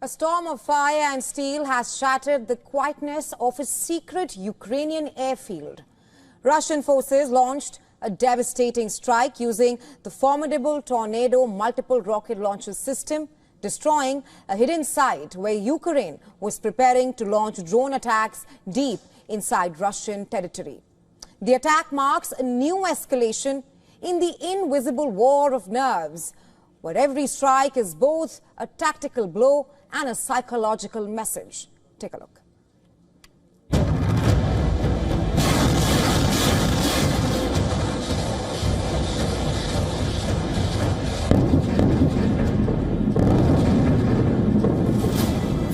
A storm of fire and steel has shattered the quietness of a secret Ukrainian airfield. Russian forces launched a devastating strike using the formidable Tornado multiple rocket launcher system, destroying a hidden site where Ukraine was preparing to launch drone attacks deep inside Russian territory. The attack marks a new escalation in the invisible war of nerves, where every strike is both a tactical blow and a psychological message. Take a look.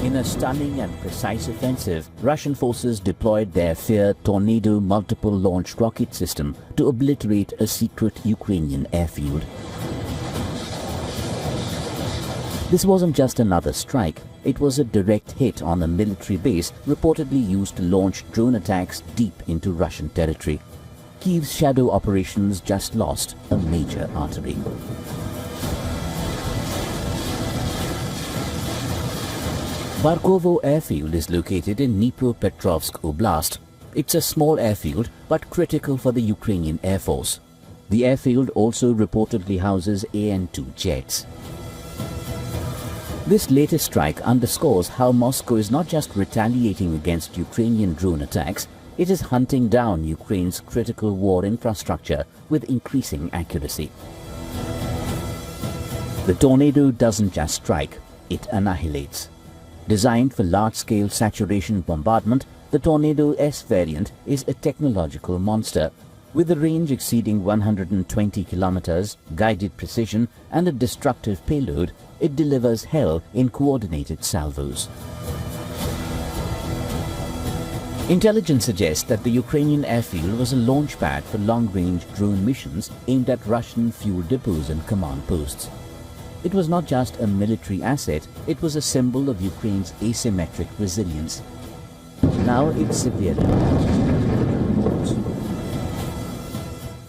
In a stunning and precise offensive, Russian forces deployed their feared Tornado multiple launch rocket system to obliterate a secret Ukrainian airfield. This wasn't just another strike, it was a direct hit on a military base reportedly used to launch drone attacks deep into Russian territory. Kyiv's shadow operations just lost a major artery. Barkovo airfield is located in Dnipropetrovsk Oblast. It's a small airfield but critical for the Ukrainian Air Force. The airfield also reportedly houses AN-2 jets. This latest strike underscores how Moscow is not just retaliating against Ukrainian drone attacks, it is hunting down Ukraine's critical war infrastructure with increasing accuracy. The Tornado doesn't just strike, it annihilates. Designed for large-scale saturation bombardment, the Tornado S variant is a technological monster. With a range exceeding 120 kilometers, guided precision and a destructive payload, it delivers hell in coordinated salvos. Intelligence suggests that the Ukrainian airfield was a launchpad for long-range drone missions aimed at Russian fuel depots and command posts. It was not just a military asset, it was a symbol of Ukraine's asymmetric resilience. Now it's severely damaged.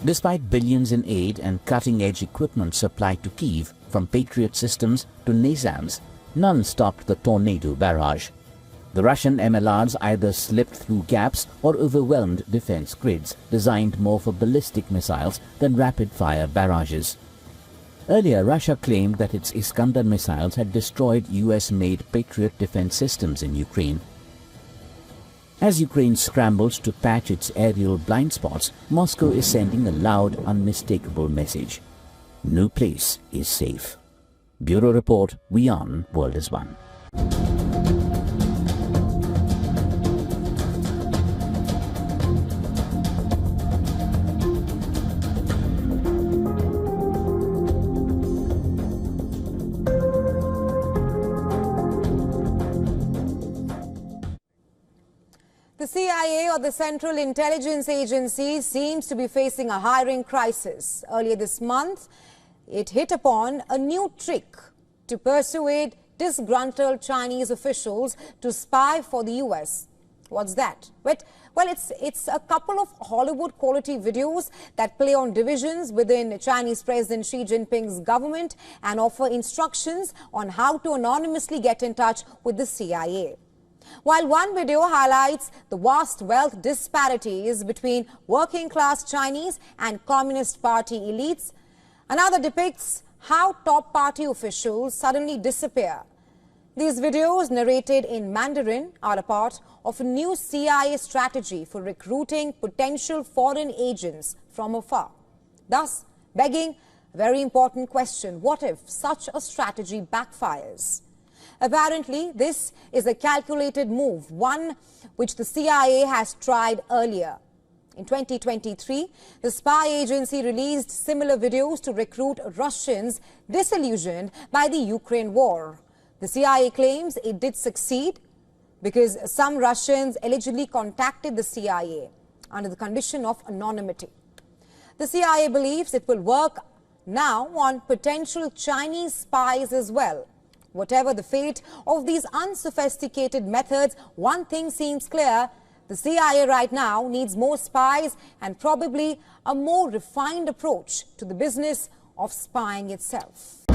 Despite billions in aid and cutting-edge equipment supplied to Kyiv, from Patriot systems to NASAMS, none stopped the Tornado barrage. The Russian MLRs either slipped through gaps or overwhelmed defense grids, designed more for ballistic missiles than rapid-fire barrages. Earlier, Russia claimed that its Iskander missiles had destroyed US-made Patriot defense systems in Ukraine. As Ukraine scrambles to patch its aerial blind spots, Moscow is sending a loud, unmistakable message. No place is safe. Bureau Report, WION World is One. The CIA, or the Central Intelligence Agency, seems to be facing a hiring crisis. Earlier this month, it hit upon a new trick to persuade disgruntled Chinese officials to spy for the US. What's that? Well, it's a couple of Hollywood-quality videos that play on divisions within Chinese President Xi Jinping's government and offer instructions on how to anonymously get in touch with the CIA. While one video highlights the vast wealth disparities between working-class Chinese and Communist Party elites, another depicts how top party officials suddenly disappear. These videos, narrated in Mandarin, are a part of a new CIA strategy for recruiting potential foreign agents from afar, thus begging a very important question: what if such a strategy backfires? Apparently, this is a calculated move, one which the CIA has tried earlier. In 2023, the spy agency released similar videos to recruit Russians disillusioned by the Ukraine war. The CIA claims it did succeed because some Russians allegedly contacted the CIA under the condition of anonymity. The CIA believes it will work now on potential Chinese spies as well. Whatever the fate of these unsophisticated methods, one thing seems clear: the CIA right now needs more spies and probably a more refined approach to the business of spying itself.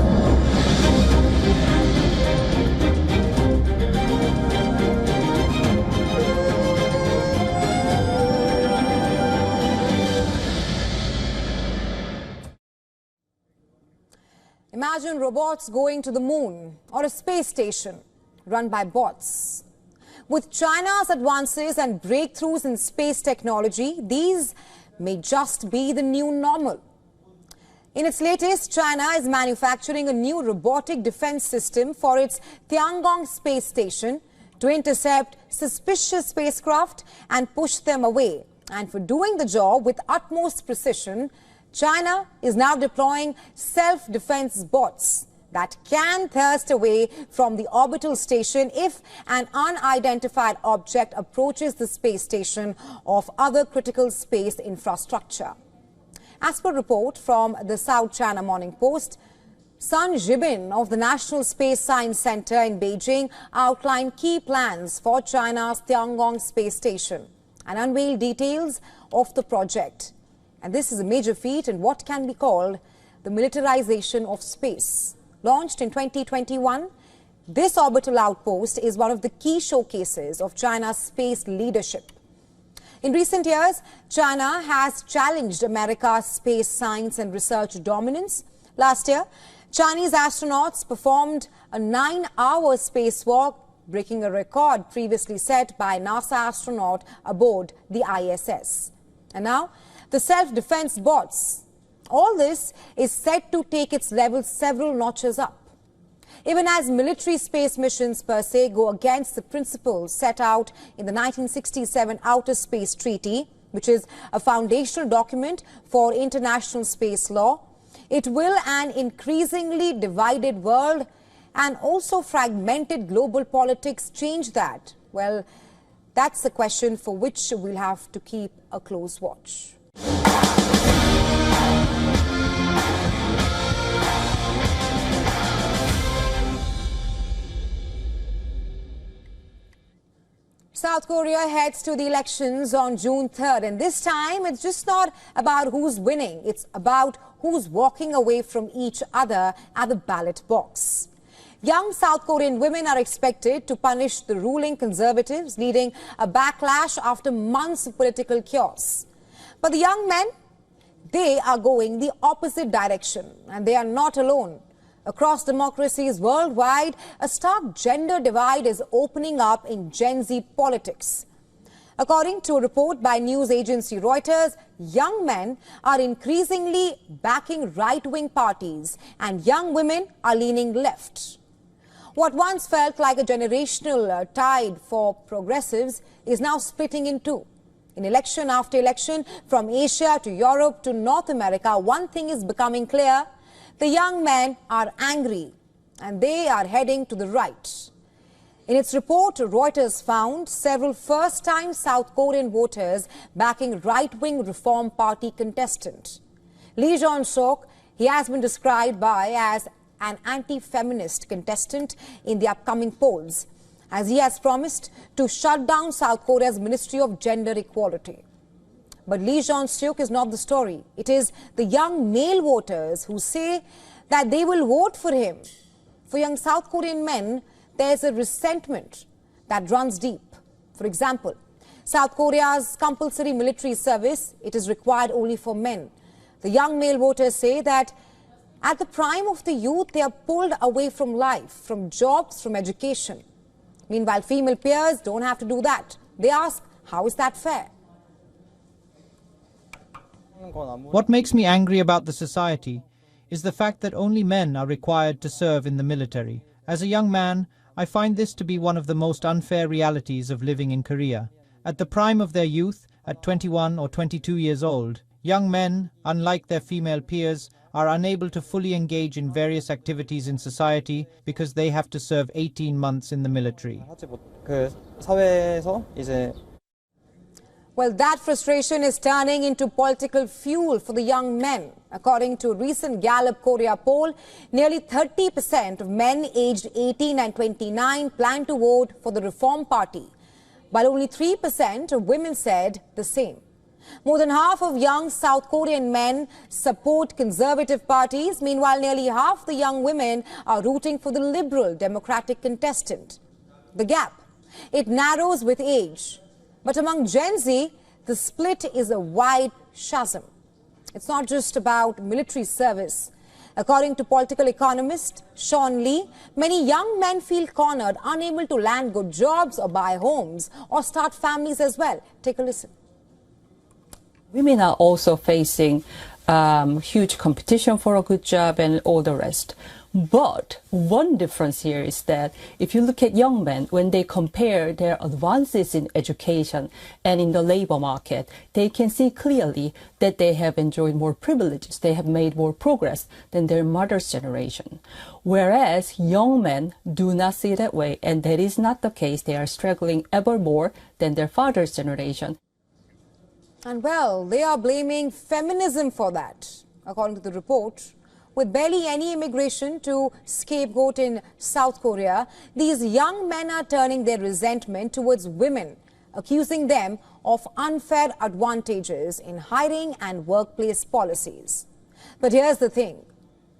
imagine robots going to the moon or a space station run by bots. With China's advances and breakthroughs in space technology, these may just be the new normal. In its latest, China is manufacturing a new robotic defense system for its Tiangong space station to intercept suspicious spacecraft and push them away. And for doing the job with utmost precision, China is now deploying self-defense bots that can thrust away from the orbital station if an unidentified object approaches the space station or other critical space infrastructure. As per report from the South China Morning Post, Sun Zhibin of the National Space Science Center in Beijing outlined key plans for China's Tiangong space station and unveiled details of the project. And this is a major feat in what can be called the militarization of space. Launched in 2021, this orbital outpost is one of the key showcases of China's space leadership. In recent years, China has challenged America's space science and research dominance. Last year, Chinese astronauts performed a 9-hour spacewalk, breaking a record previously set by NASA astronaut aboard the ISS. And now, the self-defense bots. All this is set to take its level several notches up. Even as military space missions per se go against the principles set out in the 1967 Outer Space Treaty, which is a foundational document for international space law, it will an increasingly divided world and also fragmented global politics change that? Well, that's the question for which we'll have to keep a close watch. South Korea heads to the elections on June 3rd, and this time it's just not about who's winning, it's about who's walking away from each other at the ballot box. Young South Korean women are expected to punish the ruling conservatives, leading a backlash after months of political chaos. But the young men, they are going the opposite direction, and they are not alone. Across democracies worldwide, a stark gender divide is opening up in Gen Z politics. According to a report by news agency Reuters, young men are increasingly backing right-wing parties and young women are leaning left. What once felt like a generational tide for progressives is now splitting in two. In election after election, from Asia to Europe to North America, one thing is becoming clear. The young men are angry and they are heading to the right. In its report, Reuters found several first-time South Korean voters backing right-wing Reform Party contestant. Lee Jeon-sok, he has been described as an anti-feminist contestant in the upcoming polls, as he has promised to shut down South Korea's Ministry of Gender Equality. But Lee Jeon-suk is not the story. It is the young male voters who say that they will vote for him. For young South Korean men, there's a resentment that runs deep. For example, South Korea's compulsory military service, it is required only for men. The young male voters say that at the prime of the youth, they are pulled away from life, from jobs, from education. Meanwhile, female peers don't have to do that. They ask, how is that fair? What makes me angry about the society is the fact that only men are required to serve in the military. As a young man, I find this to be one of the most unfair realities of living in Korea. At the prime of their youth, at 21 or 22 years old, young men, unlike their female peers, are unable to fully engage in various activities in society because they have to serve 18 months in the military. Well, that frustration is turning into political fuel for the young men. According to a recent Gallup Korea poll, nearly 30% of men aged 18 and 29 plan to vote for the Reform Party, while only 3% of women said the same. More than half of young South Korean men support conservative parties. Meanwhile, nearly half the young women are rooting for the liberal Democratic contestant. The gap, it narrows with age. But among Gen Z, the split is a wide chasm. It's not just about military service. According to political economist Sean Lee, many young men feel cornered, unable to land good jobs or buy homes or start families as well. Take a listen. Women are also facing huge competition for a good job and all the rest. But one difference here is that if you look at young men, when they compare their advances in education and in the labor market, they can see clearly that they have enjoyed more privileges, they have made more progress than their mother's generation. Whereas young men do not see it that way, and that is not the case. They are struggling ever more than their father's generation. And well, they are blaming feminism for that, according to the report. With barely any immigration to scapegoat in South Korea, these young men are turning their resentment towards women, accusing them of unfair advantages in hiring and workplace policies. But here's the thing.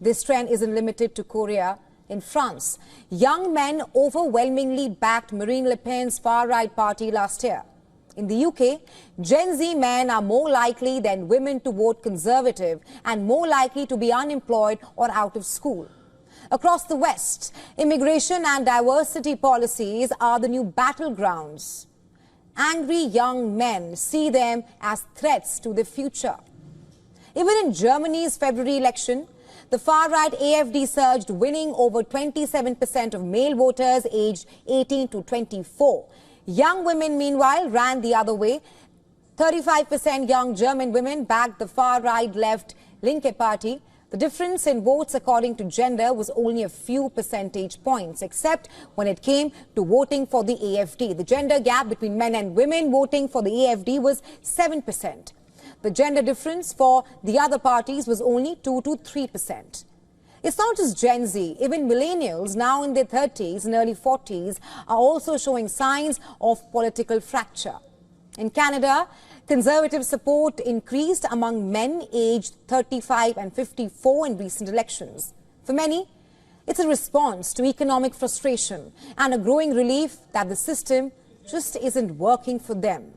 This trend isn't limited to Korea. In France, young men overwhelmingly backed Marine Le Pen's far-right party last year. In the UK, Gen Z men are more likely than women to vote Conservative and more likely to be unemployed or out of school. Across the West, immigration and diversity policies are the new battlegrounds. Angry young men see them as threats to the future. Even in Germany's February election, the far-right AfD surged, winning over 27% of male voters aged 18 to 24. Young women, meanwhile, ran the other way. 35% young German women backed the far-right left Linke Party. The difference in votes according to gender was only a few percentage points, except when it came to voting for the AfD. The gender gap between men and women voting for the AfD was 7%. The gender difference for the other parties was only 2 to 3%. It's not just Gen Z, even millennials now in their 30s and early 40s are also showing signs of political fracture. In Canada, Conservative support increased among men aged 35 and 54 in recent elections. For many, it's a response to economic frustration and a growing relief that the system just isn't working for them.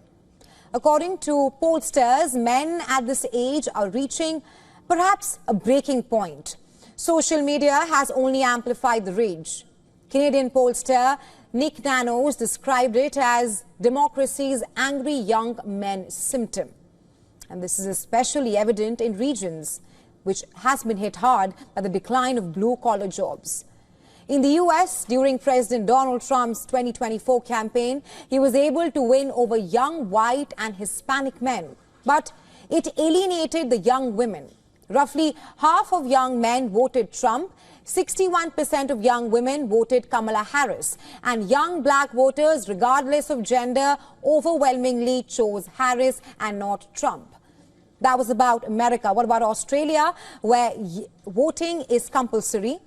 According to pollsters, men at this age are reaching perhaps a breaking point. Social media has only amplified the rage. Canadian pollster Nick Nanos described it as democracy's angry young men symptom. And this is especially evident in regions which has been hit hard by the decline of blue-collar jobs. In the U.S., during President Donald Trump's 2024 campaign, he was able to win over young white and Hispanic men. But it alienated the young women. Roughly half of young men voted Trump, 61% of young women voted Kamala Harris, and young black voters, regardless of gender, overwhelmingly chose Harris and not Trump. That was about America. What about Australia, where voting is compulsory?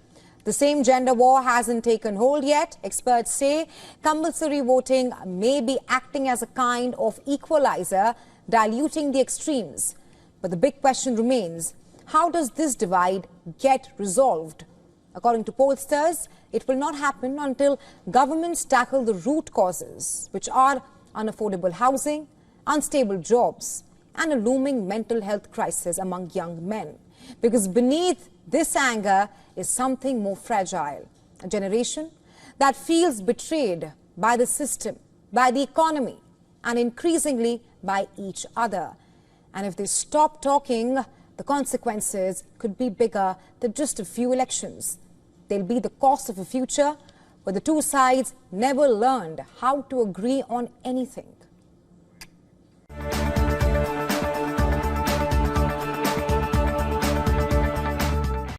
The same gender war hasn't taken hold yet. Experts say compulsory voting may be acting as a kind of equalizer, diluting the extremes. But the big question remains, how does this divide get resolved? According to pollsters, it will not happen until governments tackle the root causes, which are unaffordable housing, unstable jobs, and a looming mental health crisis among young men. Because beneath this anger is something more fragile, a generation that feels betrayed by the system, by the economy, and increasingly by each other. And if they stop talking, the consequences could be bigger than just a few elections. They'll be the cost of a future where the two sides never learned how to agree on anything.